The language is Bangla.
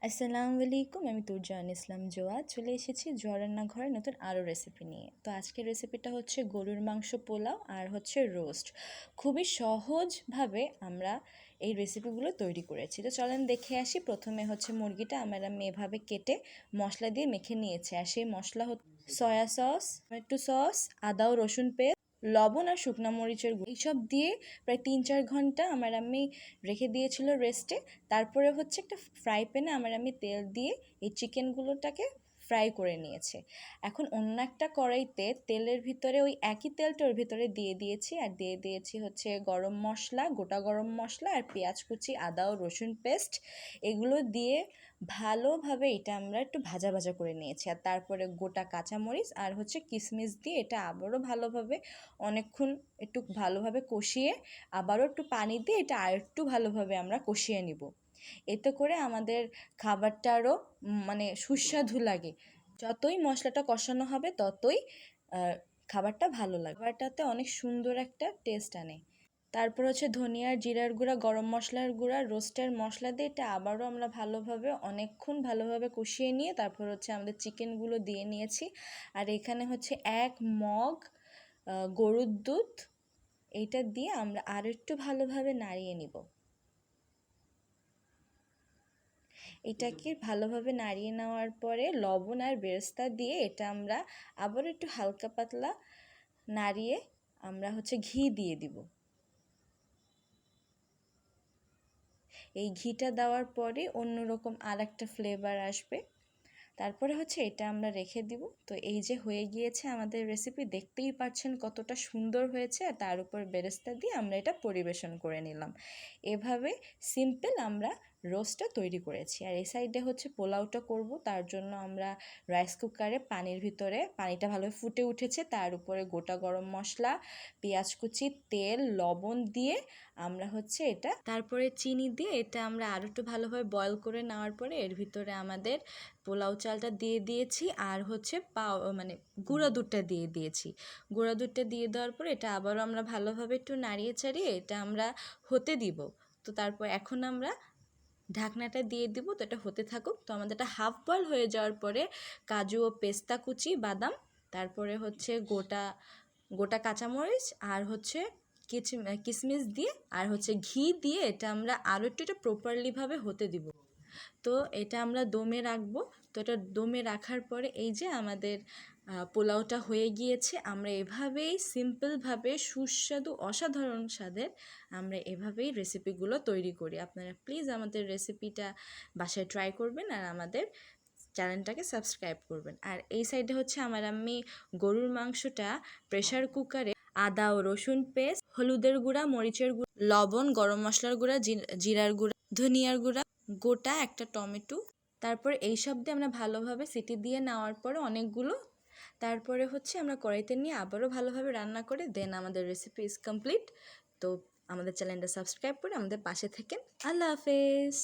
আসসালামু আলাইকুম, আমি তুরজাহান ইসলাম জোয়া চলে এসেছি জোয়া রান্নাঘরে নতুন আরও রেসিপি নিয়ে। তো আজকের রেসিপিটা হচ্ছে গরুর মাংস পোলাও আর হচ্ছে রোস্ট। খুবই সহজভাবে আমরা এই রেসিপিগুলো তৈরি করেছি। তো চলেন দেখে আসি। প্রথমে হচ্ছে মুরগিটা আমি এভাবে কেটে মশলা দিয়ে মেখে নিয়েছি। আর সেই মশলা হচ্ছে সয়া সস, টমেটো সস, আদা ও রসুন পেস্ট, লবণ আর শুকনা মরিচের গুঁড়ো এইসব দিয়ে প্রায় 3-4 ঘন্টা আমি রেখে দিয়েছিল রেস্টে। তারপরে হচ্ছে একটা ফ্রাই প্যানে আমি তেল দিয়ে এই চিকেনগুলোটাকে ফ্রাই করে নিয়েছে। এখন অন্য একটা কড়াইতে তেলের ভিতরে ওই একই তেলটা ওর ভিতরে দিয়ে দিয়েছি, আর দিয়ে দিয়েছি হচ্ছে গরম মশলা, গোটা গরম মশলা আর পেঁয়াজ কুচি, আদা ও রসুন পেস্ট। এগুলো দিয়ে ভালোভাবে এটা আমরা একটু ভাজা ভাজা করে নিয়েছি। আর তারপরে গোটা কাঁচামরিচ আর হচ্ছে কিশমিশ দিয়ে এটা আবারও ভালোভাবে অনেকক্ষণ একটু ভালোভাবে কষিয়ে আবারও একটু পানি দিয়ে এটা আর একটু ভালোভাবে আমরা কষিয়ে নিব। এতে করে আমাদের খাবারটা আরও সুস্বাদু লাগে। যতই মশলাটা কষানো হবে ততই খাবারটা ভালো লাগে, খাবারটাতে অনেক সুন্দর একটা টেস্ট আনে। তারপর হচ্ছে ধনিয়ার, জিরার গুঁড়া, গরম মশলার গুঁড়া, রোস্টের মশলা দিয়ে এটা আবারও আমরা অনেকক্ষণ ভালোভাবে কষিয়ে নিয়ে তারপর হচ্ছে আমাদের চিকেনগুলো দিয়ে নিয়েছি। আর এখানে হচ্ছে 1 মগ গরুর দুধ, এইটা দিয়ে আমরা আর একটু ভালোভাবে নাড়িয়ে নিব। এটাকে ভালোভাবে নাড়িয়ে নেওয়ার পরে লবণ আর বেরেস্তা দিয়ে এটা আমরা আবার একটু হালকা পাতলা নাড়িয়ে আমরা হচ্ছে ঘি দিয়ে দিব। এই ঘিটা দেওয়ার পরে অন্যরকম আর একটা ফ্লেভার আসবে। তারপরে হচ্ছে এটা আমরা রেখে দিব। তো এই যে হয়ে গিয়েছে আমাদের রেসিপি, দেখতেই পাচ্ছেন কতটা সুন্দর হয়েছে। আর তার উপর বেরেস্তা দিয়ে আমরা এটা পরিবেশন করে নিলাম। এভাবে সিম্পল আমরা রোস্টটা তৈরি করেছি। আর এই সাইডে হচ্ছে পোলাওটা করব, তার জন্য আমরা রাইস কুকারে পানির ভিতরে পানিটা ভালোভাবে ফুটে উঠেছে, তার উপরে গোটা গরম মশলা, পেঁয়াজ কুচি, তেল, লবণ দিয়ে আমরা হচ্ছে এটা, তারপরে চিনি দিয়ে এটা আমরা আরও একটু ভালোভাবে বয়ল করে নেওয়ার পরে এর ভিতরে আমাদের পোলাও চালটা দিয়ে দিয়েছি আর হচ্ছে গুঁড়া দুধটা দিয়ে দিয়েছি। গুঁড়া দুধটা দিয়ে দেওয়ার পরে এটা আবারও আমরা ভালোভাবে একটু নাড়িয়ে চাড়িয়ে এটা আমরা হতে দিব। তো তারপর এখন আমরা ঢাকনাটা দিয়ে দিব। তো এটা হতে থাকুক। তো আমাদের এটা হাফ বয়েল হয়ে যাওয়ার পরে কাজু ও পেস্তা কুচি, বাদাম, তারপরে হচ্ছে গোটা গোটা কাঁচামরিচ আর হচ্ছে কিশমিশ দিয়ে আর হচ্ছে ঘি দিয়ে এটা আমরা আরও একটু এটা প্রপারলিভাবে হতে দিব। তো এটা আমরা দমে রাখবো। তো এটা দমে রাখার পরে এই যে আমাদের পোলাওটা হয়ে গিয়েছে। আমরা এভাবেই সিম্পলভাবে সুস্বাদু অসাধারণ স্বাদের আমরা এভাবেই রেসিপিগুলো তৈরি করি। আপনারা প্লিজ আমাদের রেসিপিটা বাসায় ট্রাই করবেন আর আমাদের চ্যানেলটাকে সাবস্ক্রাইব করবেন। আর এই সাইডে হচ্ছে আমি গরুর মাংসটা প্রেশার কুকারে আদা ও রসুন পেস্ট, হলুদের গুঁড়া, মরিচের গুঁড়া, লবণ, গরম মশলার গুঁড়া, জিরার গুঁড়া, ধনিয়ার গুঁড়া, গোটা একটা টমেটো, তারপরে এইসব দিয়ে আমরা ভালোভাবে সিটি দিয়ে নেওয়ার পরে অনেকগুলো, তারপরে হচ্ছে আমরা কড়াইতে নিয়ে আবারও ভালোভাবে রান্না করে দেন আমাদের রেসিপি ইজ কমপ্লিট। তো আমাদের চ্যানেলটা সাবস্ক্রাইব করে আমাদের পাশে থাকেন। আল্লাহ হাফেজ।